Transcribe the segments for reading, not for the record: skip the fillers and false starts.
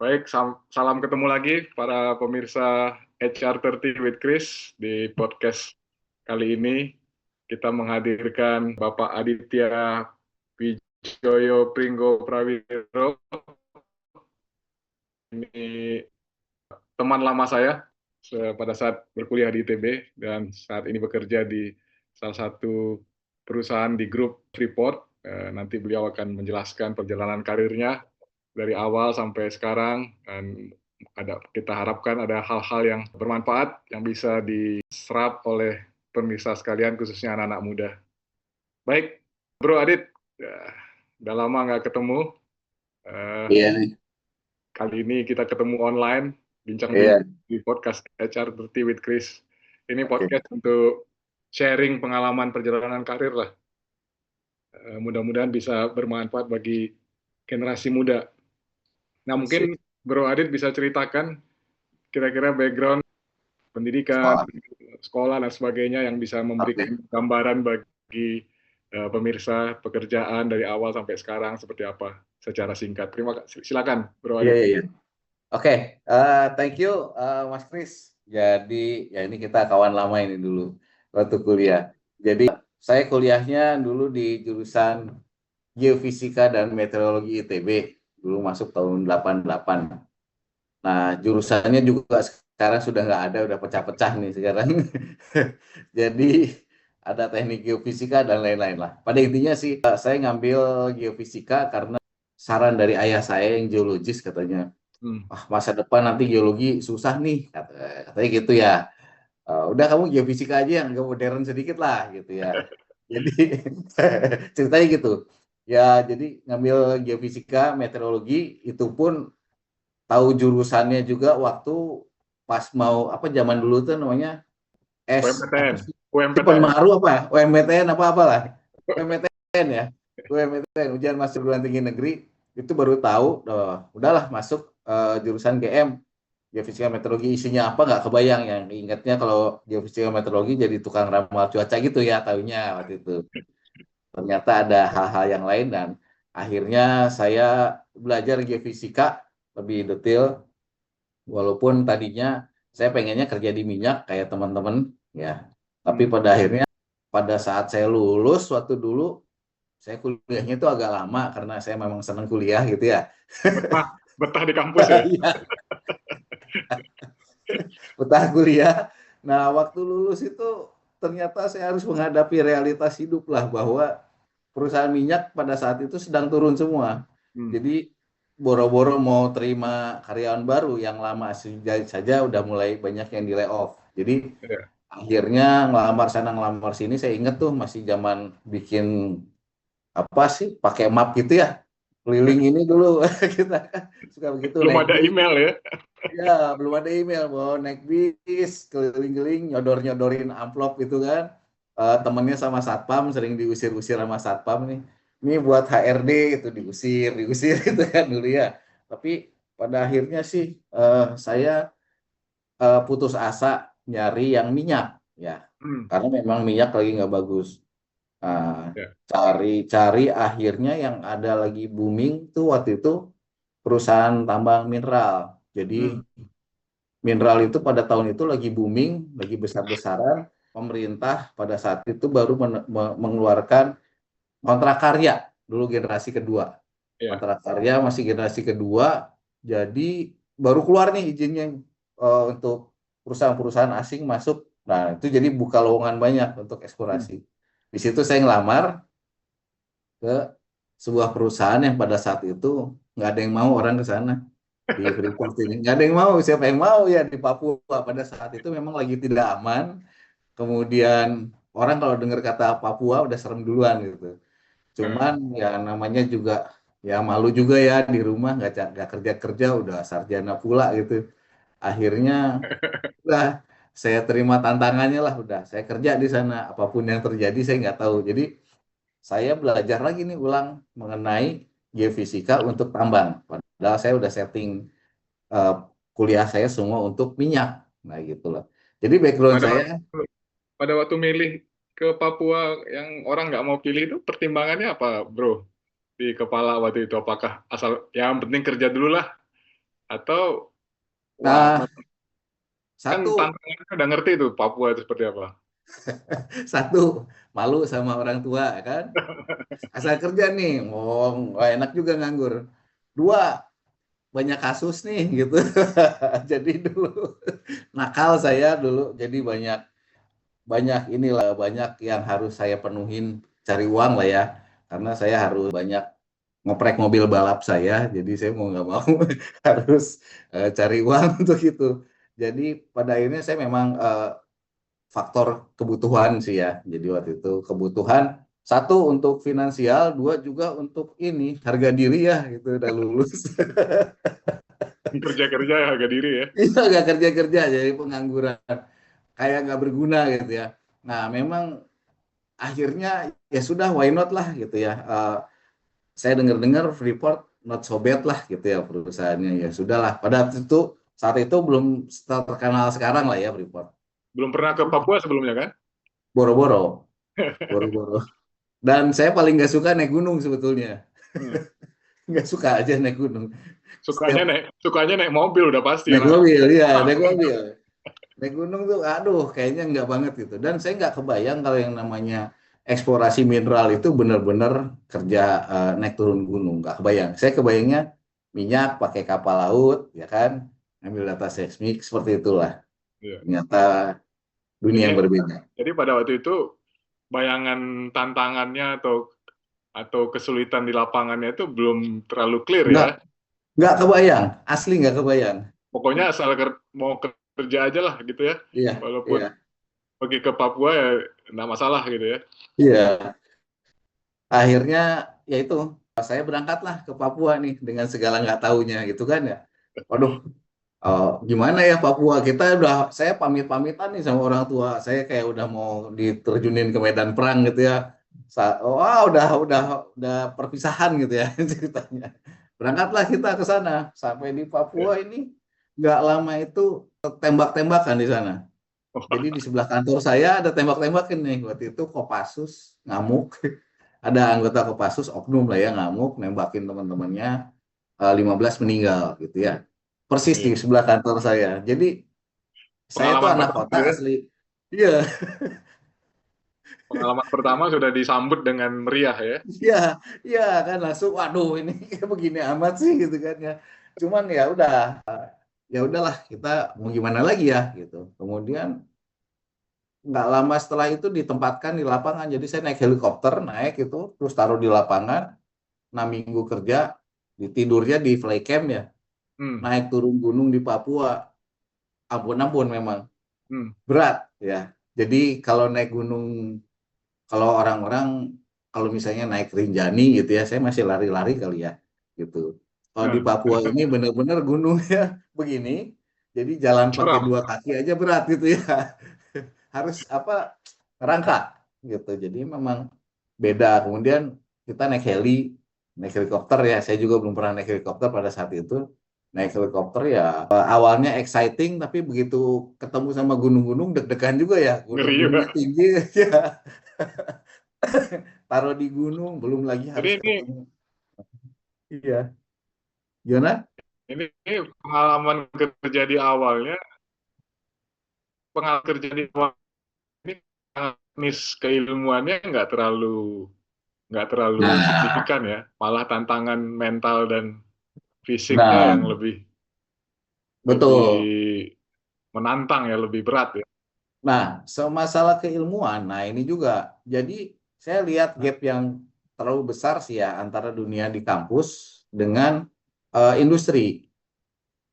Baik, salam ketemu lagi para pemirsa HR30 with Chris. Di podcast kali ini kita menghadirkan Bapak Aditya Wijoyo Pringgo Prawiro. Ini teman lama saya pada saat berkuliah di ITB dan saat ini bekerja di salah satu perusahaan di grup Freeport. Nanti beliau akan menjelaskan perjalanan karirnya dari awal sampai sekarang, dan kita harapkan ada hal-hal yang bermanfaat yang bisa diserap oleh pemirsa sekalian, khususnya anak-anak muda. Baik, Bro Adit, udah lama nggak ketemu. Iya nih. Kali ini kita ketemu online, Iya. bincang-bincang di podcast HR30 with Chris. Ini Oke. podcast untuk sharing pengalaman perjalanan karir lah. Mudah-mudahan bisa bermanfaat bagi generasi muda. Nah, mungkin Sip. Bro Adit bisa ceritakan kira-kira background pendidikan, Sekolah. sekolah, dan sebagainya yang bisa Oke. memberikan gambaran bagi pemirsa pekerjaan dari awal sampai sekarang seperti apa secara singkat. Terima kasih. Silakan, Bro Iya, Adit. iya, iya. Oke. Thank you, Mas Kris. Jadi, ya ini kita kawan lama ini dulu waktu kuliah. Jadi, saya kuliahnya dulu di jurusan Geofisika dan Meteorologi ITB. Dulu masuk tahun 88. Nah, jurusannya juga sekarang sudah nggak ada, udah pecah-pecah nih sekarang. Jadi, ada teknik geofisika dan lain-lain lah. Pada intinya sih, saya ngambil geofisika karena saran dari ayah saya yang geologis, katanya, Hmm. masa depan nanti geologi susah nih, katanya gitu ya. Udah kamu geofisika aja yang agak modern sedikit lah gitu ya. Jadi ceritanya gitu. Ya, jadi ngambil geofisika, meteorologi itu pun tahu jurusannya juga waktu pas mau apa, zaman dulu tuh namanya apa UMPTN. sih? UMPTN. Penmaru apa ya? UMPTN apa apalah. UMPTN ya. UMPTN, ujian masuk perguruan tinggi negeri, itu baru tahu, udahlah masuk jurusan GM, geofisika meteorologi. Isinya apa nggak kebayang, yang ingatnya kalau geofisika meteorologi jadi tukang ramal cuaca gitu ya tahunya waktu itu. Ternyata ada hal-hal yang lain, dan akhirnya saya belajar geofisika lebih detail. Walaupun tadinya saya pengennya kerja di minyak kayak teman-teman ya, tapi Hmm. pada akhirnya pada saat saya lulus waktu dulu, saya kuliahnya itu agak lama karena saya memang senang kuliah gitu ya. Betah, betah di kampus ya. Iya, betah kuliah. Nah, waktu lulus itu ternyata saya harus menghadapi realitas hidup lah, bahwa perusahaan minyak pada saat itu sedang turun semua. Hmm. Jadi boro-boro mau terima karyawan baru, yang lama saja udah mulai banyak yang di layoff. Jadi Ya. akhirnya ngelamar sana ngelamar sini. Saya ingat tuh masih zaman bikin apa sih, pakai map gitu ya, keliling ini dulu. Kita kan suka begitu, Belum naik ada bis. email ya. Ya, belum ada email, mau naik bis keliling-keliling nyodor-nyodorin amplop itu kan. Temennya sama satpam, sering diusir-usir sama satpam nih. Ini buat HRD itu, diusir, diusir gitu kan dulu ya. Tapi pada akhirnya sih saya putus asa nyari yang minyak ya. Hmm. Karena memang minyak lagi nggak bagus. Nah, Ya. cari-cari akhirnya yang ada lagi booming tuh waktu itu perusahaan tambang mineral. Jadi Hmm. mineral itu pada tahun itu lagi booming, lagi besar-besaran. Pemerintah pada saat itu baru mengeluarkan kontrak karya, dulu generasi kedua. Ya. Kontrak karya masih generasi kedua, jadi baru keluar nih izinnya untuk perusahaan-perusahaan asing masuk. Nah, itu jadi buka lowongan banyak untuk Hmm. eksplorasi. Di situ saya ngelamar ke sebuah perusahaan yang pada saat itu nggak ada yang mau orang ke sana, di Freeport ini. Nggak ada yang mau, siapa yang mau ya di Papua. Pada saat itu memang lagi tidak aman. Kemudian orang kalau dengar kata Papua udah serem duluan gitu. Cuman ya namanya juga ya malu juga ya, di rumah nggak kerja-kerja, udah sarjana pula gitu. Akhirnya udah saya terima tantangannya lah, udah saya kerja di sana, apapun yang terjadi saya nggak tahu. Jadi saya belajar lagi nih ulang mengenai geofisika untuk tambang. Padahal saya udah setting uh, kuliah saya semua untuk minyak. Nah gitu loh. Jadi background Pada saya, waktu, pada waktu milih ke Papua yang orang nggak mau pilih itu pertimbangannya apa, Bro? Di kepala waktu itu, apakah asal yang penting kerja dulu lah, Atau wah, Nah, kan satu, tantangannya udah ngerti tuh Papua itu seperti apa. satu malu sama orang tua kan. Asal kerja nih, wah enak juga nganggur. Dua, banyak kasus nih gitu. Jadi dulu nakal saya dulu, jadi banyak banyak inilah banyak yang harus saya penuhin cari uang lah ya. Karena saya harus banyak ngoprek mobil balap saya, jadi saya mau nggak mau harus cari uang untuk itu. Jadi pada akhirnya saya memang faktor kebutuhan sih ya. Jadi waktu itu kebutuhan satu untuk finansial, dua juga untuk ini harga diri ya gitu udah lulus. Kerja-kerja ya harga diri ya. Itu nggak kerja-kerja jadi pengangguran kayak nggak berguna gitu ya. Nah memang akhirnya ya sudah why not lah gitu ya. Saya dengar-dengar Freeport not so bad lah gitu ya perusahaannya ya sudahlah. Pada itu saat itu belum terkenal sekarang lah ya Freeport. Belum pernah ke Papua sebelumnya kan? Boro-boro, boro-boro. Dan saya paling nggak suka naik gunung sebetulnya. Hmm. Nggak suka aja naik gunung. Sukanya Setiap naik sukanya naik mobil udah pasti naik anak. mobil, ya naik mobil. Naik gunung tuh, aduh, kayaknya nggak banget gitu. Dan saya nggak kebayang kalau yang namanya eksplorasi mineral itu benar-benar kerja naik turun gunung. Nggak kebayang. Saya kebayangnya minyak pakai kapal laut, ya kan, ambil data seismik seperti itulah. Iya. Ternyata dunia yang Jadi berbeda. jadi pada waktu itu bayangan tantangannya atau kesulitan di lapangannya itu belum terlalu clear ya. Nggak, nggak kebayang, asli nggak kebayang. Pokoknya asal mau kerja aja lah gitu ya. Iya, Walaupun iya, pergi ke Papua ya nggak masalah gitu ya. iya. Akhirnya ya itu saya berangkatlah ke Papua nih dengan segala nggak taunya gitu kan ya. Waduh, gimana ya Papua? Kita udah saya pamit-pamitan nih sama orang tua. Saya kayak udah mau diterjunin ke medan perang gitu ya. Udah perpisahan gitu ya ceritanya. Berangkatlah kita ke sana. Sampai di Papua Ya. ini nggak lama itu tembak-tembakan di sana. Jadi di sebelah kantor saya ada tembak-tembakan nih. Waktu itu Kopassus ngamuk. Ada anggota Kopassus oknum lah ya ngamuk nembakin teman-temannya 15 meninggal gitu ya. Persis di Iya. sebelah kantor saya. Jadi saya tuh Pengalaman anak pertama kota ya. asli. Iya, Pengalaman pertama sudah disambut dengan meriah ya. iya, iya kan langsung waduh ini begini amat sih gitu kan ya. Cuman ya udahlah kita mau gimana lagi ya gitu. Kemudian nggak lama setelah itu ditempatkan di lapangan. Jadi saya naik helikopter, naik itu terus taruh di lapangan 6 minggu kerja, tidurnya di fly camp ya. Hmm. Naik turun gunung di Papua, ampun-ampun memang Hmm. berat ya. Jadi kalau naik gunung, kalau orang-orang kalau misalnya naik Rinjani gitu ya, saya masih lari-lari kali ya gitu. Kalau di Nah, Papua ini benar-benar gunungnya begini, jadi jalan pakai curam. 2 kaki aja berat gitu ya. Harus apa rangka gitu. Jadi memang beda. Kemudian kita naik helikopter ya. Saya juga belum pernah naik helikopter pada saat itu. Naik helikopter ya awalnya exciting, tapi begitu ketemu sama gunung-gunung deg-degan juga ya. Ngeri juga. Gunung-gunungnya tinggi ya. Taruh di gunung, belum lagi Jadi harus ini ketemu. Iya. Gimana? ini pengalaman kerja di awalnya, pengalaman kerja di awal ini teknis keilmuannya nggak terlalu Nah, signifikan ya. Malah tantangan mental dan fisiknya nah, yang lebih lebih betul. menantang ya, lebih berat ya. Nah, masalah keilmuan, nah ini juga. Jadi saya lihat gap yang terlalu besar sih ya antara dunia di kampus dengan industri.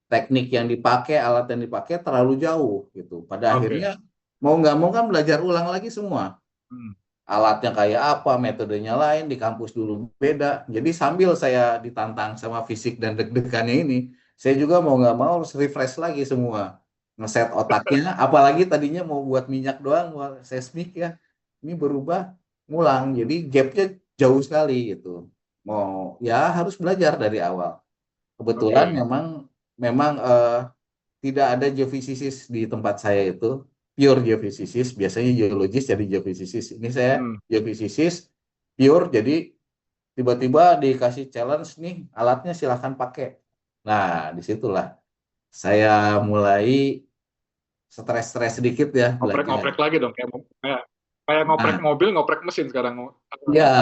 Teknik yang dipakai, alat yang dipakai terlalu jauh gitu. Pada Oke. akhirnya mau nggak mau kan belajar ulang lagi semua. Hmm. Alatnya kayak apa, metodenya lain, di kampus dulu beda. Jadi sambil saya ditantang sama fisik dan deg-degannya ini, saya juga mau nggak mau harus refresh lagi semua. Ngeset otaknya, apalagi tadinya mau buat minyak doang, buat seismik ya. Ini berubah, ngulang. Jadi gapnya jauh sekali gitu. Mau ya harus belajar dari awal. Kebetulan Oke. memang memang tidak ada geofisika di tempat saya itu pure geofisika, biasanya geologis jadi geofisika. Ini saya Hmm. geofisika pure, jadi tiba-tiba dikasih challenge nih alatnya silahkan pakai. Nah, disitulah saya mulai stres-stres sedikit ya belajar. Ngoprek-ngoprek lagi dong, kayak kayak ngoprek Nah, mobil, ngoprek mesin sekarang. ya,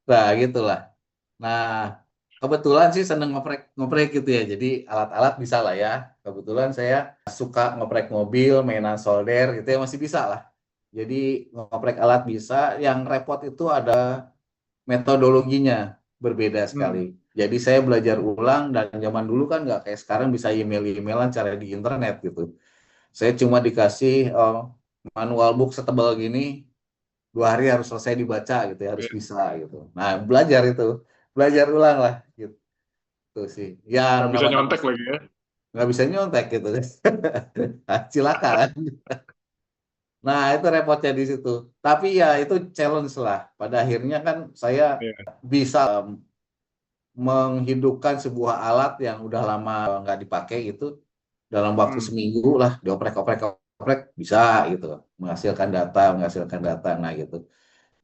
nah gitulah. Nah, kebetulan sih seneng ngoprek-ngoprek gitu ya. Jadi alat-alat bisa lah ya. Kebetulan saya suka ngoprek mobil, mainan solder gitu ya masih bisa lah. Jadi ngoprek alat bisa. Yang repot itu ada metodologinya berbeda sekali. Hmm. Jadi saya belajar ulang dan zaman dulu kan nggak kayak sekarang bisa email-emailan cara di internet gitu. Saya cuma dikasih manual book setebal gini, 2 hari harus selesai dibaca gitu ya, harus Ya. bisa gitu. Nah, belajar ulang lah gitu sih. Yang Nggak bisa namanya nyontek lagi ya. nggak bisa nyontek gitu. Cilaka kan. Nah, itu repotnya di situ. Tapi ya itu challenge lah. Pada akhirnya kan saya Iya. bisa menghidupkan sebuah alat yang udah lama nggak dipakai gitu dalam waktu Hmm. seminggu lah, dioprek-oprek bisa gitu, menghasilkan data, nah gitu.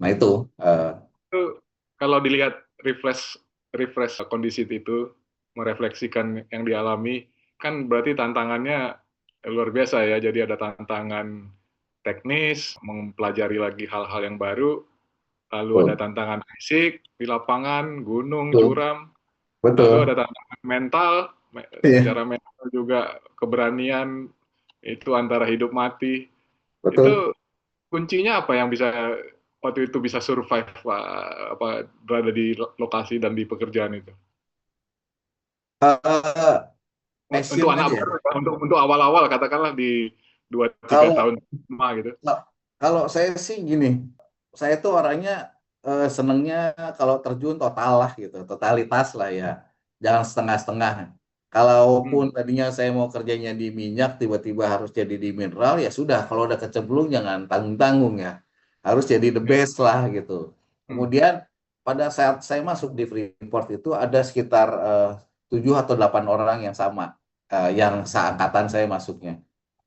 Nah itu eh, Itu kalau dilihat refresh refresh kondisi itu, merefleksikan yang dialami, kan berarti tantangannya luar biasa ya. Jadi ada tantangan teknis, mempelajari lagi hal-hal yang baru, lalu ada betul, tantangan fisik di lapangan, gunung, betul, curam, lalu betul, ada tantangan mental, iya, secara mental juga keberanian itu antara hidup mati. betul. Itu kuncinya apa yang bisa waktu itu bisa survive apa berada di lokasi dan di pekerjaan itu? Eh, Untuk passion anak aja. baru, untuk awal-awal katakanlah di 2 3 Kalau tahun pertama gitu. kalau saya sih gini, saya tuh orangnya senengnya kalau terjun total lah gitu, totalitas lah ya, jangan setengah-setengah. Kalaupun Hmm. tadinya saya mau kerjanya di minyak, tiba-tiba harus jadi di mineral, ya sudah. Kalau udah kecemplung jangan tanggung-tanggung ya, harus jadi the Ya. best lah gitu. Hmm. Kemudian pada saat saya masuk di Freeport itu ada sekitar 7 atau 8 orang yang sama, yang seangkatan saya masuknya.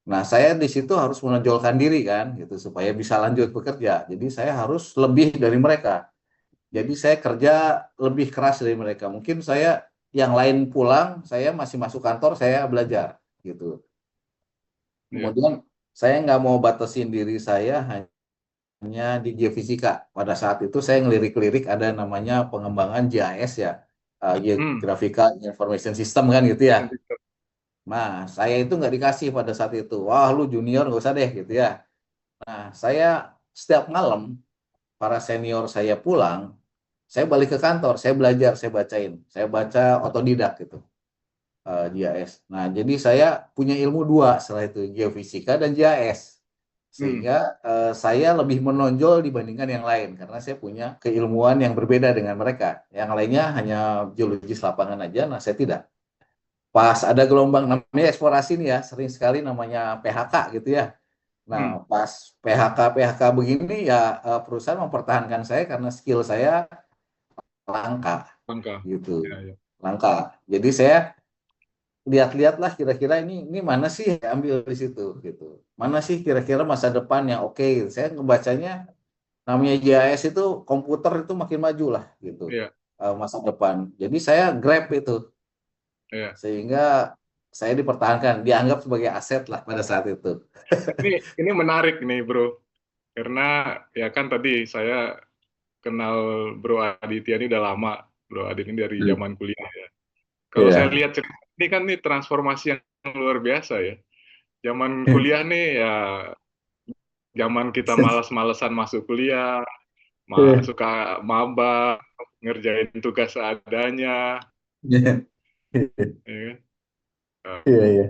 Nah, saya di situ harus menonjolkan diri kan, gitu, supaya bisa lanjut bekerja. Jadi saya harus lebih dari mereka. Jadi saya kerja lebih keras dari mereka. Mungkin saya yang lain pulang, saya masih masuk kantor, saya belajar, gitu. Ya. Kemudian saya nggak mau batasin diri saya hanya di geofisika. Pada saat itu saya ngelirik-lirik ada namanya pengembangan GIS ya, Hmm. Geographical Information System kan gitu ya. Nah, saya itu nggak dikasih pada saat itu. Wah, lu junior nggak usah deh gitu ya. Nah, saya setiap malam para senior saya pulang, saya balik ke kantor, saya belajar, saya bacain, saya baca otodidak gitu, GIS. Nah, jadi saya punya ilmu dua setelah itu, geofisika dan GIS. Hmm. Sehingga saya lebih menonjol dibandingkan yang lain karena saya punya keilmuan yang berbeda dengan mereka. Yang lainnya hanya geologis lapangan aja, nah saya tidak. Pas ada gelombang namanya eksplorasi nih ya, sering sekali namanya PHK gitu ya. Nah, Hmm. pas PHK begini ya perusahaan mempertahankan saya karena skill saya langka Langkah. gitu. Ya, ya. Langka. Jadi saya lihat-lihatlah kira-kira ini mana sih yang ambil di situ gitu. Mana sih kira-kira masa depan yang oke gitu. Saya ngebacanya namanya GIS itu komputer itu makin maju lah gitu. Ya, Masa depan. Jadi saya grab itu ya. sehingga saya dipertahankan, dianggap sebagai aset lah pada saat itu. Ini menarik nih, Bro. Karena ya kan tadi saya kenal Bro Aditya ini udah lama. Bro Aditya ini dari Hmm. zaman kuliah ya. Kalau saya Iya. lihat cerita ini kan nih transformasi yang luar biasa ya. Zaman kuliah nih ya, zaman kita malas-malesan masuk kuliah, Iya. suka maba, ngerjain tugas seadanya, Iya. ya kan? Nah, Iya. Iya.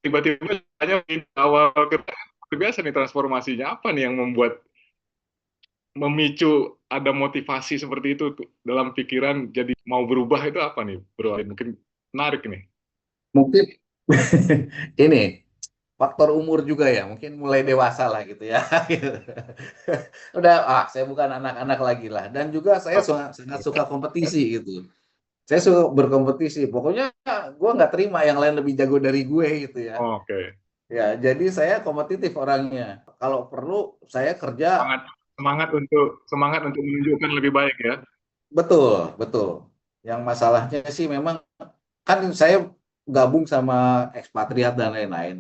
tiba-tiba hanya di awal kerja biasa nih transformasinya apa nih yang membuat memicu ada motivasi seperti itu tuh, dalam pikiran jadi mau berubah itu apa nih, Bro? Mungkin menarik nih. Mungkin ini faktor umur juga ya, mungkin mulai dewasa lah gitu ya. Udah, saya bukan anak-anak lagi lah. Dan juga saya sangat suka kompetisi gitu. Saya suka berkompetisi. Pokoknya gue nggak terima yang lain lebih jago dari gue gitu ya. Oke. Ya, jadi saya kompetitif orangnya. Kalau perlu saya kerja Semangat semangat untuk menunjukkan lebih baik ya. betul, betul. Yang masalahnya sih memang kan saya gabung sama ekspatriat dan lain-lain,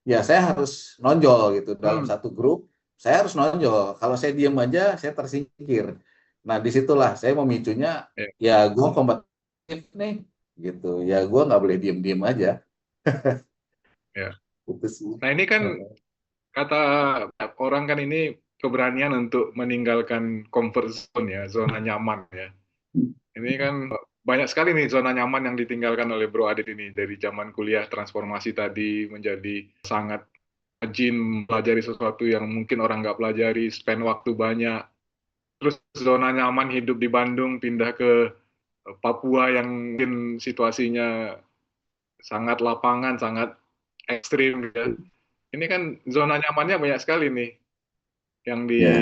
ya saya harus nonjol gitu dalam Hmm. satu grup. Saya harus nonjol. Kalau saya diem aja, saya tersingkir. Nah, disitulah saya memicunya. Ya, Ya, gue kompetitif nih, gitu. Ya, gue nggak boleh diem-diem aja. ya. Itu sih. Nah ini kan kata orang kan ini keberanian untuk meninggalkan comfort zone ya, zona nyaman ya. Ini kan banyak sekali nih zona nyaman yang ditinggalkan oleh Bro Adit ini dari zaman kuliah transformasi tadi menjadi sangat rajin pelajari sesuatu yang mungkin orang nggak pelajari, spend waktu banyak. Terus zona nyaman hidup di Bandung pindah ke Papua yang mungkin situasinya sangat lapangan, sangat ekstrim ya. Ini kan zona nyamannya banyak sekali nih yang di Ya.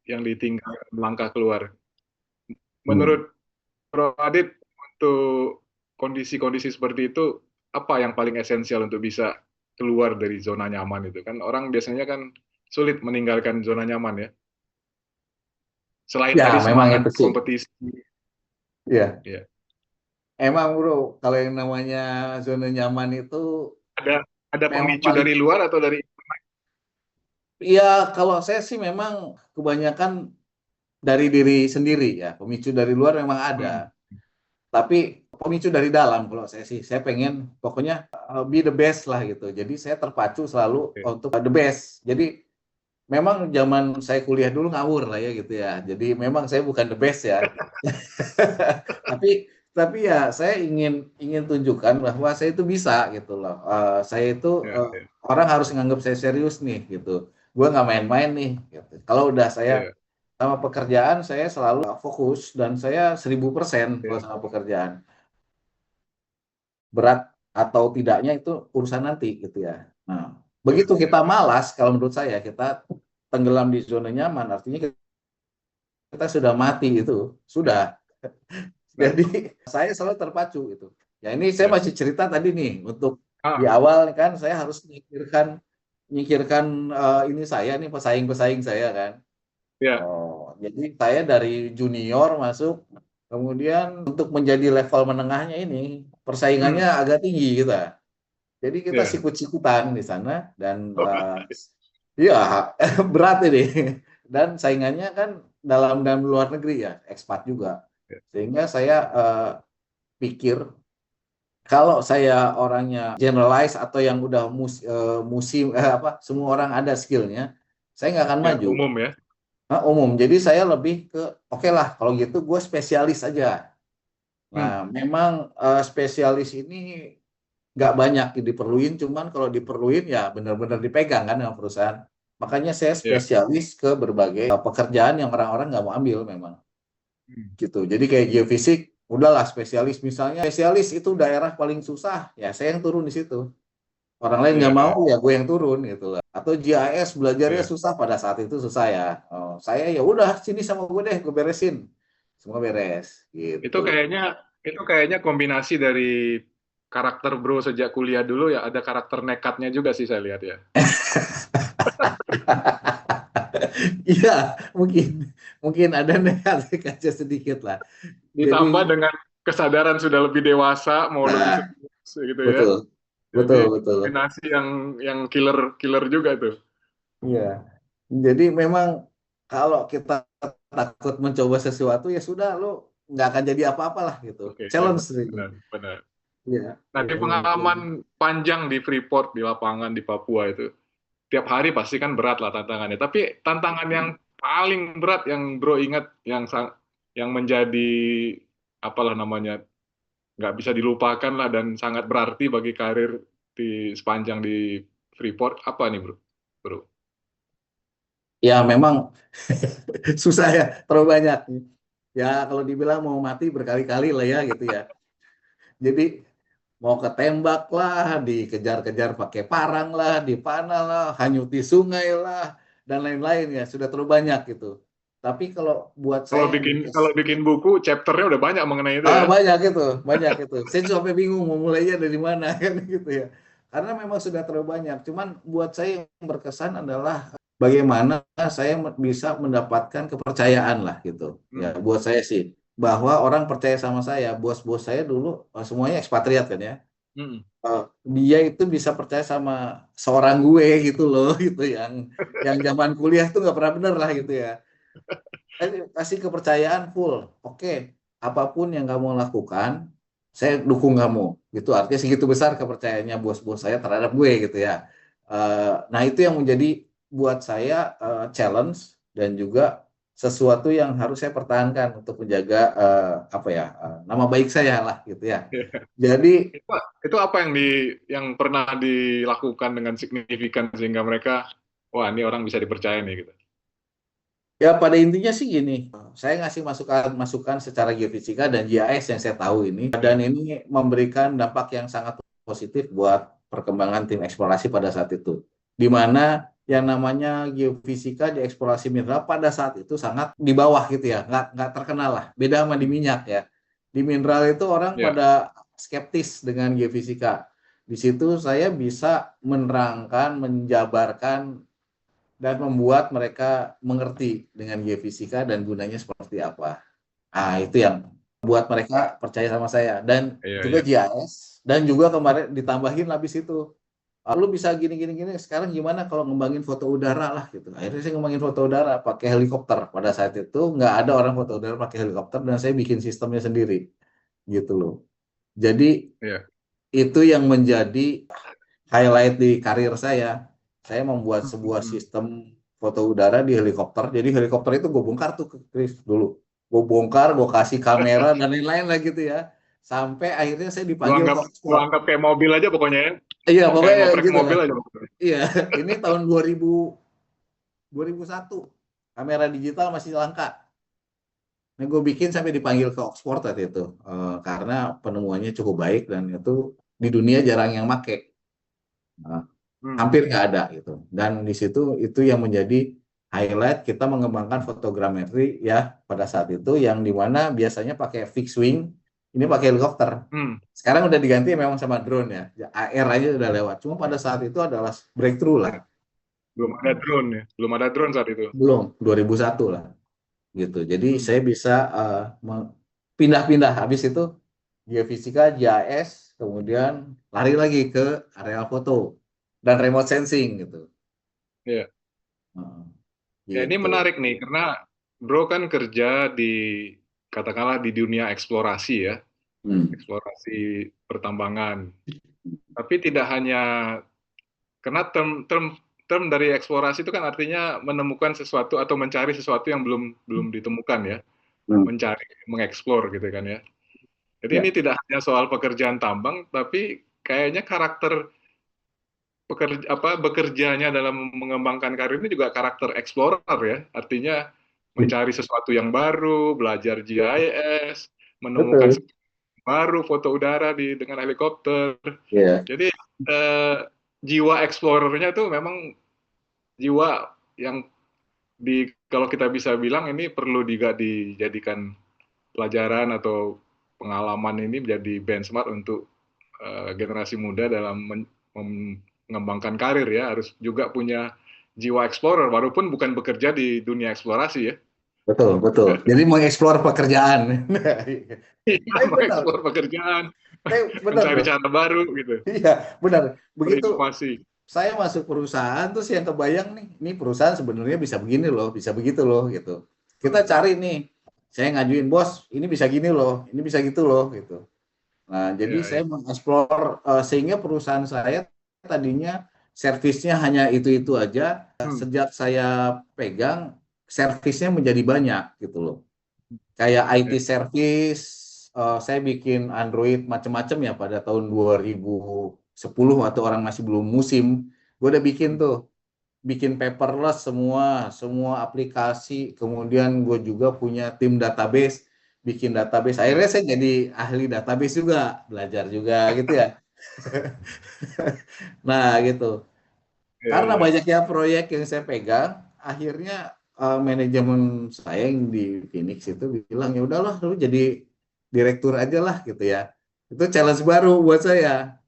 yang ditinggal melangkah keluar. Hmm. Menurut Bro Adit, untuk kondisi-kondisi seperti itu, apa yang paling esensial untuk bisa keluar dari zona nyaman itu? Kan orang biasanya kan sulit meninggalkan zona nyaman ya. Selain Ya, tadi memang semangat itu sih. kompetisi, Ya. ya. Emang bro, kalau yang namanya zona nyaman itu Ada ada memang pemicu paling, dari luar atau dari. ya kalau saya sih memang kebanyakan dari diri sendiri ya. Pemicu dari luar memang ada. Hmm, Tapi pemicu dari dalam kalau saya sih, saya pengen pokoknya be the best lah gitu. Jadi saya terpacu selalu oke. untuk the best. Jadi memang zaman saya kuliah dulu ngawur lah ya gitu ya. Jadi memang saya bukan the best ya. tapi tapi ya saya ingin ingin tunjukkan bahwa saya itu bisa gitu loh. Saya itu Ya, ya, orang harus nganggap saya serius nih gitu. Gue nggak main-main nih. Gitu. Kalau udah saya ya, sama pekerjaan, saya selalu fokus dan saya 1000% kalau ya, sama pekerjaan. Berat atau tidaknya itu urusan nanti gitu ya. Nah, ya, begitu ya, kita malas, kalau menurut saya kita tenggelam di zona nyaman, artinya kita sudah mati itu, ya. sudah. Nah, Jadi saya selalu terpacu itu. Ya ini saya ya. masih cerita tadi nih untuk di Ah, awal kan saya harus menyingkirkan menyingkirkan ini saya nih pesaing-pesaing saya kan. ya, Oh, jadi saya dari junior masuk, kemudian untuk menjadi level menengahnya ini persaingannya hmm, agak tinggi kita. Jadi kita ya. sikut-sikutan di sana dan iya berat ini. Dan saingannya kan dalam luar negeri ya, ekspat juga. Ya. Sehingga saya pikir kalau saya orangnya generalize atau yang udah musim apa semua orang ada skillnya, saya nggak akan Ya, maju. umum ya. Nah, umum. Jadi saya lebih ke oke lah kalau gitu gue spesialis aja. Hmm, Nah, memang spesialis ini nggak banyak diperluin, cuman kalau diperluin ya benar-benar dipegang kan sama perusahaan. Makanya saya ya. spesialis ke berbagai pekerjaan yang orang-orang nggak mau ambil memang Hmm, gitu. Jadi kayak geofisik, udahlah spesialis misalnya spesialis itu daerah paling susah, ya saya yang turun di situ. Orang lain ya, nggak ya, mau, ya gue yang turun gitu lah. Atau GIS belajarnya ya. susah pada saat itu susah ya. Oh, saya ya udah sini sama gue deh, gue beresin. Semua beres Itu gitu. kayaknya itu kayaknya kombinasi dari karakter Bro sejak kuliah dulu ya, ada karakter nekatnya juga sih saya lihat ya. Iya, mungkin mungkin ada kaca sedikit lah. Ditambah Jadi, dengan kesadaran sudah lebih dewasa, mau lebih nah, serius gitu ya. betul, Jadi betul, betul. kombinasi yang killer killer juga tuh. Iya. Jadi memang kalau kita takut mencoba sesuatu ya sudah, lo nggak akan jadi apa-apa lah gitu. Oke, ya, Challenge itu. benar, benar. Iya, Nah, iya, di iya, iya. pengalaman panjang di Freeport, di lapangan di Papua itu, tiap hari pasti kan berat lah tantangannya. Tapi tantangan yang paling berat yang Bro ingat, yang menjadi apalah namanya, nggak bisa dilupakan lah dan sangat berarti bagi karir di sepanjang di Freeport, apa nih Bro? Bro? Ya memang susah ya, terlalu banyak. Ya kalau dibilang mau mati berkali-kali lah ya gitu ya. Jadi mau ketembak lah, dikejar-kejar pakai parang lah, dipanah lah, hanyuti sungai lah, dan lain-lain ya. Sudah terlalu banyak gitu. Tapi kalau buat Kalau saya yang bikin kalau bikin buku, chapternya udah banyak mengenai itu ya. banyak itu, banyak itu. Saya sampai bingung mau mulainya dari mana kan gitu ya. Karena memang sudah terlalu banyak. Cuman buat saya yang berkesan adalah bagaimana saya bisa mendapatkan kepercayaan lah gitu. Ya, Hmm, buat saya sih bahwa orang percaya sama saya. Bos-bos saya dulu semuanya ekspatriat kan ya. Mm. Dia itu bisa percaya sama seorang gue gitu loh, gitu yang zaman kuliah itu nggak pernah bener lah gitu ya. Kasih kepercayaan full. Oke, apapun yang kamu lakukan, saya dukung kamu. Gitu artinya segitu besar kepercayaannya bos-bos saya terhadap gue gitu ya. Nah itu yang menjadi buat saya challenge dan juga sesuatu yang harus saya pertahankan untuk menjaga apa ya nama baik saya lah gitu ya. Jadi Itu, itu apa yang pernah dilakukan dengan signifikan sehingga mereka, wah ini orang bisa dipercaya nih gitu. ya pada intinya sih gini, saya ngasih masukan secara geofisika dan GIS yang saya tahu ini, dan ini memberikan dampak yang sangat positif buat perkembangan tim eksplorasi pada saat itu. Di mana yang namanya geofisika di eksplorasi mineral pada saat itu sangat di bawah gitu ya, nggak terkenal lah. Beda sama di minyak ya. Di mineral itu orang Ya, pada skeptis dengan geofisika. Di situ saya bisa menerangkan, menjabarkan dan membuat mereka mengerti dengan geofisika dan gunanya seperti apa. Ah, itu yang buat mereka percaya sama saya. Dan iya, juga iya. GIS, dan juga kemarin ditambahin habis itu. Lu bisa gini, sekarang gimana kalau ngembangin foto udara lah gitu. Akhirnya saya ngembangin foto udara pakai helikopter. Pada saat itu nggak ada orang foto udara pakai helikopter dan saya bikin sistemnya sendiri gitu loh. Jadi Iya. itu yang menjadi highlight di karir saya. Saya membuat sebuah Hmm. sistem foto udara di helikopter. Jadi helikopter itu gue bongkar tuh Chris dulu. Gue bongkar, gue kasih kamera dan lain-lain lah gitu ya. Sampai akhirnya saya Lu dipanggil anggap ke lu Oxford. anggap kayak mobil aja pokoknya ya. Iya, Kayak pokoknya ngoprek gitu mobil lah. aja pokoknya. Iya, ini tahun 2001. Kamera digital masih langka. Nah, gue bikin sampai dipanggil ke Oxford waktu itu. Karena penemuannya cukup baik dan itu di dunia jarang yang make. Nah, Hmm. hampir nggak ada gitu. Dan di situ itu yang menjadi highlight kita mengembangkan fotogrametri ya pada saat itu yang dimana biasanya pakai fixed wing, ini pakai helikopter. Hmm. Sekarang udah diganti memang sama drone ya, AR aja udah lewat. Cuma pada saat itu adalah breakthrough lah. Belum ada drone ya. Belum ada drone saat itu. Belum, 2001 lah gitu. Jadi Hmm. saya bisa pindah-pindah habis itu geofisika, GIS, kemudian lari lagi ke areal foto dan remote sensing gitu. Iya. Heeh, Ya ini gitu. menarik nih karena Bro kan kerja di katakanlah di dunia eksplorasi ya, Hmm. eksplorasi pertambangan. Tapi tidak hanya karena term dari eksplorasi itu kan artinya menemukan sesuatu atau mencari sesuatu yang belum belum ditemukan ya, Hmm. mencari, mengeksplor gitu kan ya. Jadi ini Ya, tidak hanya soal pekerjaan tambang, tapi kayaknya karakter bekerjanya dalam mengembangkan karir ini juga karakter explorer ya. Artinya mencari sesuatu yang baru, belajar GIS, menemukan betul. sesuatu baru, foto udara dengan helikopter. Ya, Jadi eh, jiwa explorernya tuh memang jiwa yang kalau kita bisa bilang ini perlu juga dijadikan pelajaran atau pengalaman ini menjadi benchmark untuk generasi muda dalam mengembangkan karir ya, harus juga punya jiwa explorer walaupun bukan bekerja di dunia eksplorasi ya. betul, betul. Jadi mengeksplor pekerjaan. Iya, Tapi benar, mengeksplor pekerjaan, tapi benar mencari tuh. cara baru gitu, Iya, benar. Begitu berinovasi. saya masuk perusahaan, terus yang kebayang nih, ini perusahaan sebenarnya bisa begini loh, bisa begitu loh, gitu. Kita cari nih, saya ngajuin bos, ini bisa gini loh, ini bisa gitu loh, gitu. Nah, jadi Iya, saya iya. mengeksplor sehingga perusahaan saya tadinya servisnya hanya itu-itu aja. Hmm. Sejak saya pegang, servisnya menjadi banyak gitu loh. Kayak IT Ya. service, saya bikin Android macam-macam ya pada tahun 2010 atau orang masih belum musim. Gue udah bikin tuh, bikin paperless semua, semua aplikasi. Kemudian gue juga punya tim database, bikin database. Ya. Akhirnya saya jadi ahli database juga, belajar juga gitu ya. Nah gitu. Ya, Karena ya. banyaknya proyek yang saya pegang, akhirnya manajemen saya yang di Phoenix itu bilang ya udahlah lu jadi direktur aja lah gitu ya. Itu challenge baru buat saya.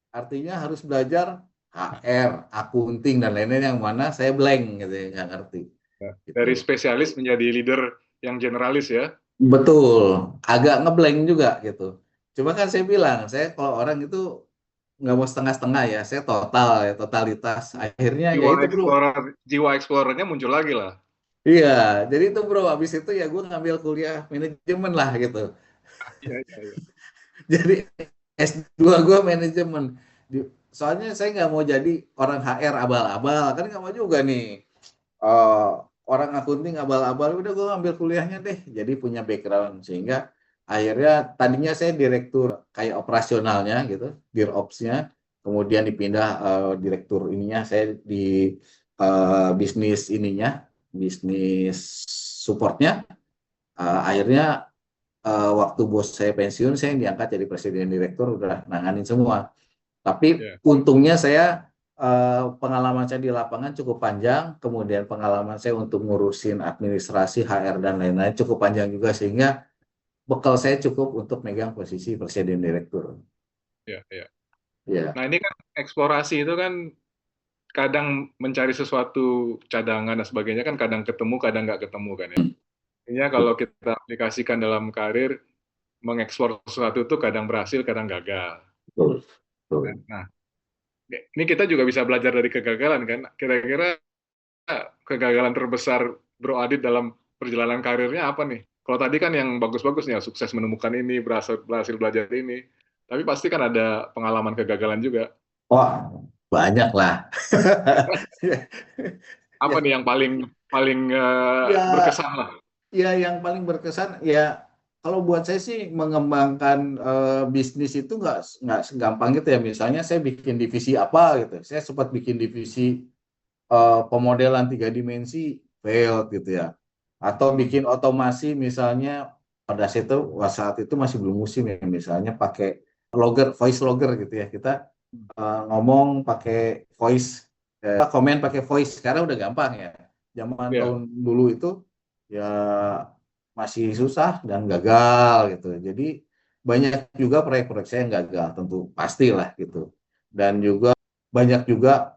Artinya harus belajar HR, akunting dan lain-lain yang mana saya blank gitu ya, nggak ngerti. Ya. Dari Gitu. spesialis menjadi leader yang generalis ya. Betul, agak ngeblank juga gitu. Cuma kan saya bilang, saya kalau orang itu nggak mau setengah-setengah ya, saya total ya, totalitas. Akhirnya ya Jiwa itu bro. explorer, jiwa explorernya muncul lagi lah. Iya, jadi itu bro, habis itu ya gue ngambil kuliah manajemen lah gitu. Iya, iya, iya. Jadi S2 gue manajemen. Soalnya saya nggak mau jadi orang HR abal-abal, kan nggak mau juga nih. eh, Orang akunting abal-abal, udah gue ngambil kuliahnya deh. Jadi punya background, sehingga akhirnya tadinya saya direktur kayak operasionalnya gitu, diropsnya, kemudian dipindah direktur ininya, saya di bisnis ininya, bisnis supportnya. Akhirnya waktu bos saya pensiun, saya yang diangkat jadi presiden direktur, udah nanganin semua. Tapi Iya. untungnya saya pengalaman saya di lapangan cukup panjang, kemudian pengalaman saya untuk ngurusin administrasi, HR dan lain-lain cukup panjang juga, sehingga bekal saya cukup untuk megang posisi presiden direktur. Iya, iya. Ya, Nah, ini kan eksplorasi itu kan kadang mencari sesuatu cadangan dan sebagainya kan kadang ketemu, kadang nggak ketemu kan ya. Intinya kalau kita aplikasikan dalam karir, mengeksplor sesuatu itu kadang berhasil, kadang gagal. betul, betul. Nah, ini kita juga bisa belajar dari kegagalan kan. Kira-kira kegagalan terbesar Bro Adit dalam perjalanan karirnya apa nih? Kalau tadi kan yang bagus-bagus nih, ya, sukses menemukan ini, berhasil belajar ini. Tapi pasti kan ada pengalaman kegagalan juga. Wah, banyak lah. Apa Ya, nih yang paling paling ya, berkesan lah? ya, yang paling berkesan ya, kalau buat saya sih mengembangkan bisnis itu nggak segampang gitu ya. Misalnya saya bikin divisi apa gitu, saya sempat bikin divisi pemodelan 3 dimensi, failed gitu ya. Atau Hmm. bikin otomasi misalnya, pada saat itu masih belum musim ya, misalnya pakai voice logger gitu ya. Kita ngomong pakai voice, komen pakai voice. Sekarang udah gampang ya. Zaman Ya, tahun dulu itu ya masih susah dan gagal gitu. Jadi banyak juga proyek-proyek saya yang gagal, tentu pastilah gitu. Dan juga banyak juga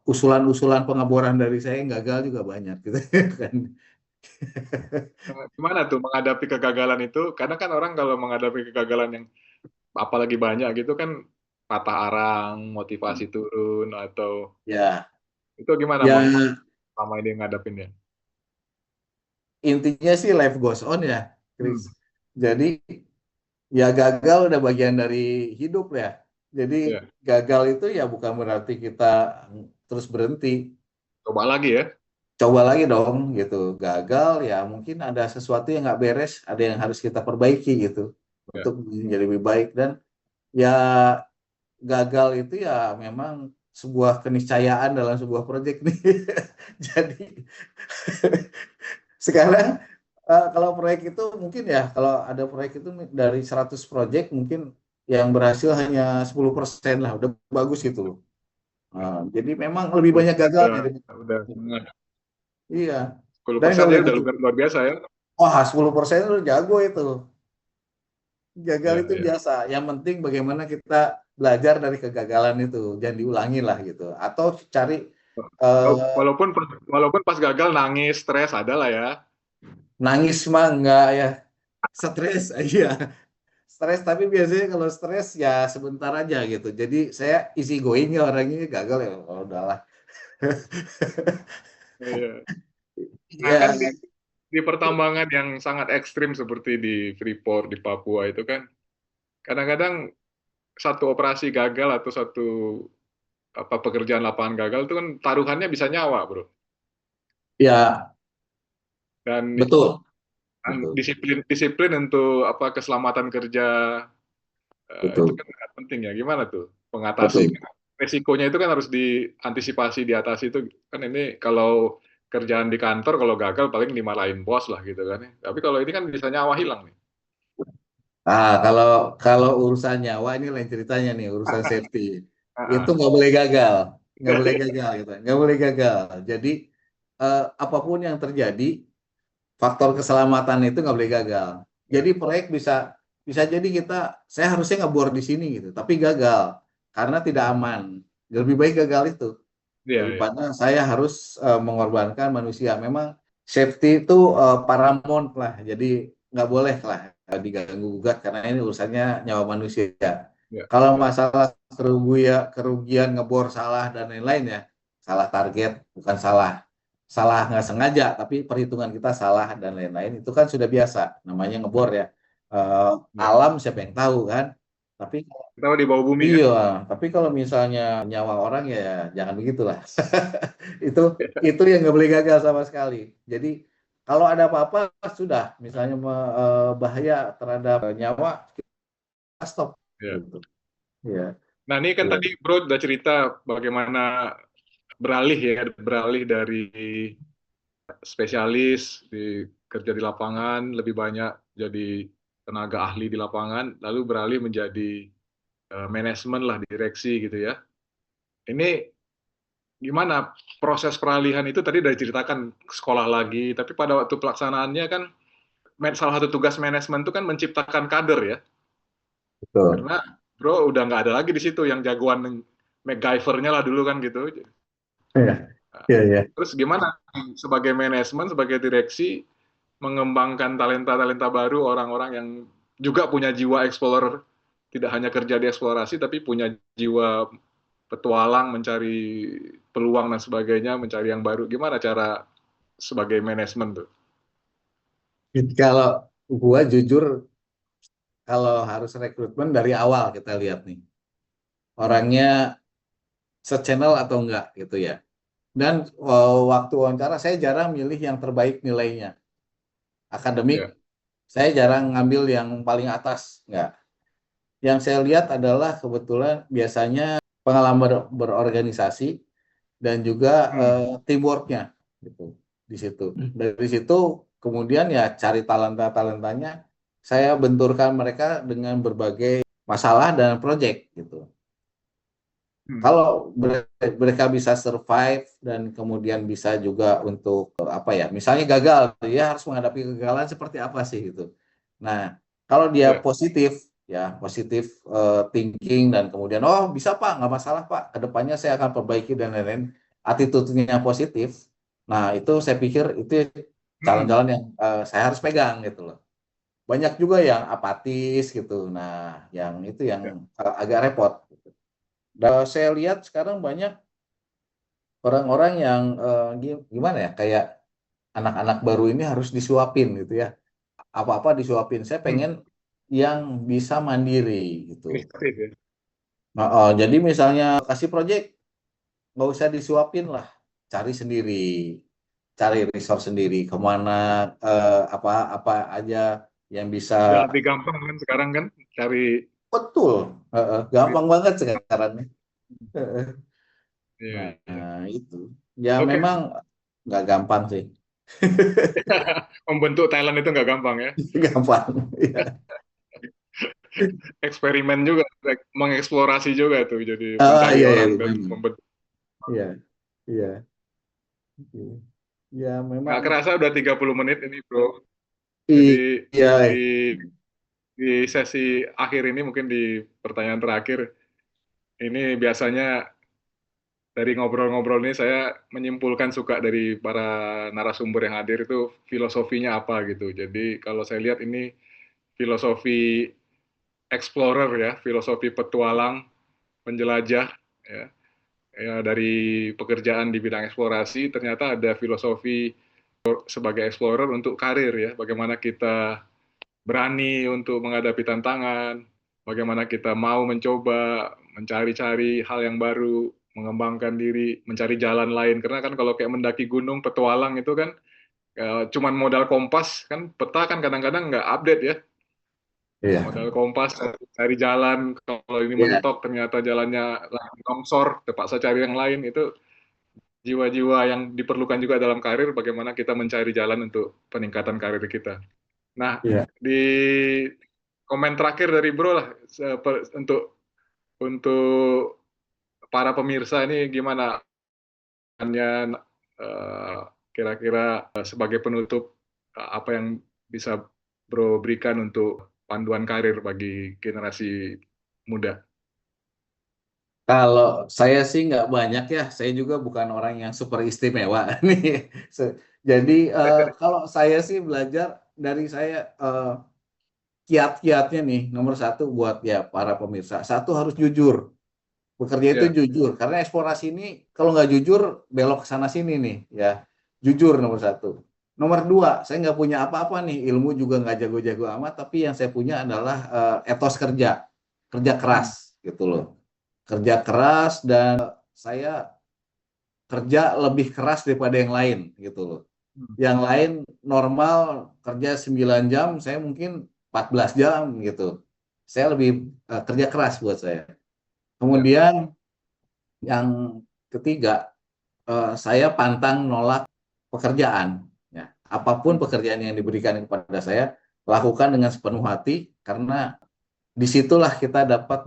usulan-usulan pengeboran dari saya yang gagal juga banyak gitu kan. gimana tuh menghadapi kegagalan itu? Karena kan orang kalau menghadapi kegagalan yang apalagi banyak gitu kan patah arang, motivasi turun atau Ya, itu gimana ya, selama ini ngadapinnya? intinya sih life goes on ya, Chris. Hmm. Jadi ya gagal udah bagian dari hidup ya. Jadi Ya, gagal itu ya bukan berarti kita terus berhenti. coba lagi ya. Coba lagi dong gitu. Gagal ya mungkin ada sesuatu yang nggak beres, ada yang harus kita perbaiki gitu Ya. untuk menjadi lebih baik. Dan ya gagal itu ya memang sebuah keniscayaan dalam sebuah proyek nih. Jadi sekarang kalau proyek itu mungkin ya, kalau ada proyek itu dari 100 proyek mungkin yang berhasil hanya 10% lah, udah bagus gitu loh. Jadi memang lebih Oh, banyak gagalnya. udah Iya. sepuluh Dan persen nggak ya boleh udah gitu. luar biasa ya. Wah, 10% itu jago itu. Gagal Ya, itu ya. biasa. Yang penting bagaimana kita belajar dari kegagalan itu. Jangan diulangi lah gitu. Atau cari eh, Walaupun walaupun pas gagal nangis, stres ada lah ya. nangis mah enggak ya. Stres aja. Stres, tapi biasanya kalau stres ya sebentar aja gitu. Jadi saya easy going ya orangnya, gagal ya oh, udahlah. Iya. Nah, kan Ya, di pertambangan yang sangat ekstrim seperti di Freeport di Papua itu kan kadang-kadang satu operasi gagal atau satu apa pekerjaan lapangan gagal itu kan taruhannya bisa nyawa, Bro. ya, Dan betul, betul, disiplin disiplin untuk apa keselamatan kerja itu betul, kan sangat penting ya. Gimana tuh mengatasi betul. resikonya itu kan harus diantisipasi di atas itu kan ini kalau kerjaan di kantor kalau gagal paling dimarahin bos lah gitu kan ya. Tapi kalau ini kan bisa nyawa hilang nih. Kalau kalau urusan nyawa ini lain ceritanya nih, urusan safety. Itu Ah, nggak boleh gagal, nggak boleh ah. gagal gitu, nggak boleh gagal. Jadi apapun yang terjadi, faktor keselamatan itu nggak boleh gagal. Jadi Ya, proyek bisa bisa jadi saya harusnya ngebor di sini gitu, tapi gagal karena tidak aman. Lebih baik gagal itu iya, iya. daripada saya harus mengorbankan manusia. Memang safety itu paramount lah, jadi nggak boleh lah diganggu gugat karena ini urusannya nyawa manusia. Ya. Kalau masalah kerugian ngebor salah dan lain-lain ya, salah target, bukan salah nggak sengaja, tapi perhitungan kita salah dan lain-lain itu kan sudah biasa, namanya ngebor ya. Ya. Alam siapa yang tahu kan? Tapi Kita di bawah bumi kan. iya, tapi kalau misalnya nyawa orang ya jangan begitulah. Itu itu yang nggak boleh gagal sama sekali. Jadi kalau ada apa-apa sudah, misalnya bahaya terhadap nyawa, kita stop Ya. gitu. Ya, Nah, ini kan iya. tadi Bro udah cerita bagaimana beralih dari spesialis kerja di lapangan, lebih banyak jadi tenaga ahli di lapangan, lalu beralih menjadi manajemen lah, direksi gitu ya. Ini gimana proses peralihan itu tadi udah diceritakan sekolah lagi, tapi pada waktu pelaksanaannya kan salah satu tugas manajemen itu kan menciptakan kader ya, Betul. karena Bro udah nggak ada lagi di situ yang jagoan MacGyver-nya lah dulu kan gitu. Iya, iya, iya. Terus gimana sebagai manajemen, sebagai direksi mengembangkan talenta-talenta baru, orang-orang yang juga punya jiwa explorer, tidak hanya kerja di eksplorasi tapi punya jiwa petualang, mencari peluang dan sebagainya, mencari yang baru. Gimana cara sebagai manajemen tuh? Kalau gua jujur, kalau harus rekrutmen dari awal kita lihat nih, Hmm. orangnya se-channel atau enggak gitu ya. Dan waktu wawancara saya jarang milih yang terbaik nilainya. Akademik, Ya. saya jarang ngambil yang paling atas, enggak. Yang saya lihat adalah kebetulan biasanya pengalaman berorganisasi dan juga Hmm. teamworknya gitu di situ. Dari situ kemudian ya cari talenta-talentanya, saya benturkan mereka dengan berbagai masalah dan project gitu. Hmm. Kalau mereka bisa survive dan kemudian bisa juga untuk apa ya, misalnya gagal, dia harus menghadapi kegagalan seperti apa sih gitu. Nah, kalau dia Ya. positif, ya positif thinking dan kemudian oh bisa Pak, nggak masalah Pak, kedepannya saya akan perbaiki dan lain-lain, attitude-nya positif. Nah, itu saya pikir itu Hmm. calon-calon yang saya harus pegang gitu loh. Banyak juga yang apatis gitu. Nah, yang itu Ya. yang agak repot. Dan saya lihat sekarang banyak orang-orang yang gimana ya, kayak anak-anak baru ini harus disuapin gitu ya. Apa-apa disuapin. Saya Hmm. pengen yang bisa mandiri gitu. Inisiatif ya. Nah, jadi misalnya kasih project, nggak usah disuapin lah. Cari sendiri. Cari resource sendiri. Kemana, apa aja yang bisa. Udah lebih gampang kan sekarang kan cari. Betul. Gampang banget sekarang. Iya, Nah, iya. itu. Ya Oke. memang nggak gampang sih. Membentuk Thailand itu nggak gampang ya. Gampang. Iya. Eksperimen juga, mengeksplorasi juga tuh, jadi Ah, mencari iya, iya, orang dan memang. membentuk. Iya, iya. Ya, Nggak memang. kerasa udah 30 menit ini, Bro. Jadi Iya. di sesi akhir ini, mungkin di pertanyaan terakhir, ini biasanya dari ngobrol-ngobrol ini saya menyimpulkan suka dari para narasumber yang hadir itu filosofinya apa gitu. Jadi kalau saya lihat ini filosofi explorer ya, filosofi petualang, penjelajah ya. Ya, dari pekerjaan di bidang eksplorasi ternyata ada filosofi sebagai explorer untuk karir ya, bagaimana kita berani untuk menghadapi tantangan, bagaimana kita mau mencoba mencari-cari hal yang baru, mengembangkan diri, mencari jalan lain. Karena kan kalau kayak mendaki gunung, petualang itu kan cuman modal kompas, kan peta kan kadang-kadang nggak update ya. Iya. Modal kompas, cari jalan, kalau ini Iya. mentok ternyata jalannya longsor, terpaksa cari yang lain, itu jiwa-jiwa yang diperlukan juga dalam karir, bagaimana kita mencari jalan untuk peningkatan karir kita. Nah, Iya. di komen terakhir dari Bro lah, untuk para pemirsa ini gimana hanya kira-kira sebagai penutup, apa yang bisa Bro berikan untuk panduan karir bagi generasi muda? Kalau saya sih nggak banyak ya. Saya juga bukan orang yang super istimewa nih. Jadi kalau saya sih belajar dari saya kiat-kiatnya nih, nomor satu buat ya para pemirsa, satu harus jujur. Bekerja itu Ya, jujur, karena eksplorasi ini kalau nggak jujur belok ke sana sini nih, ya. Jujur nomor satu. Nomor dua, saya nggak punya apa-apa nih, ilmu juga nggak jago-jago amat, tapi yang saya punya adalah etos kerja hmm, keras gitu loh. Kerja keras dan saya kerja lebih keras daripada yang lain gitu loh. hmm, Yang lain normal kerja 9 jam, saya mungkin 14 jam gitu. Saya lebih kerja keras buat saya. ya, Kemudian yang ketiga, saya pantang nolak pekerjaan. Ya, apapun hmm, pekerjaan yang diberikan kepada saya, lakukan dengan sepenuh hati karena disitulah kita dapat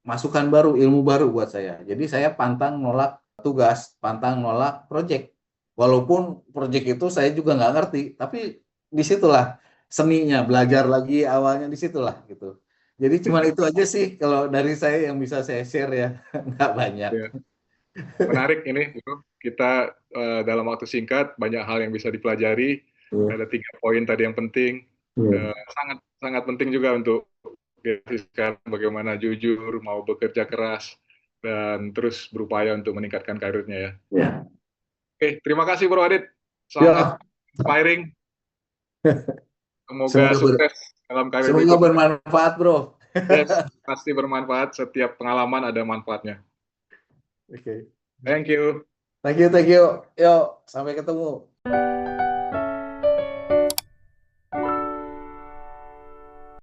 masukan baru, ilmu baru buat saya. Jadi saya pantang nolak tugas, pantang nolak proyek. Walaupun proyek itu saya juga nggak ngerti, tapi disitulah seninya, belajar lagi awalnya disitulah gitu. Jadi cuma itu aja sih kalau dari saya yang bisa saya share ya, nggak banyak. ya. Menarik ini, Bro. Kita dalam waktu singkat banyak hal yang bisa dipelajari. Iya, Ada 3 poin tadi yang penting. iya, Sangat sangat penting juga untuk sekarang bagaimana jujur, mau bekerja keras, dan terus berupaya untuk meningkatkan karirnya ya. iya. Oke, terima kasih Bro Adit. Sangat Ya, inspiring. Semoga semoga sukses dalam karir semoga berikutnya. bermanfaat, Bro. Yes, pasti bermanfaat. Setiap pengalaman ada manfaatnya. Oke. Thank you. Thank you, thank you. Yuk, sampai ketemu.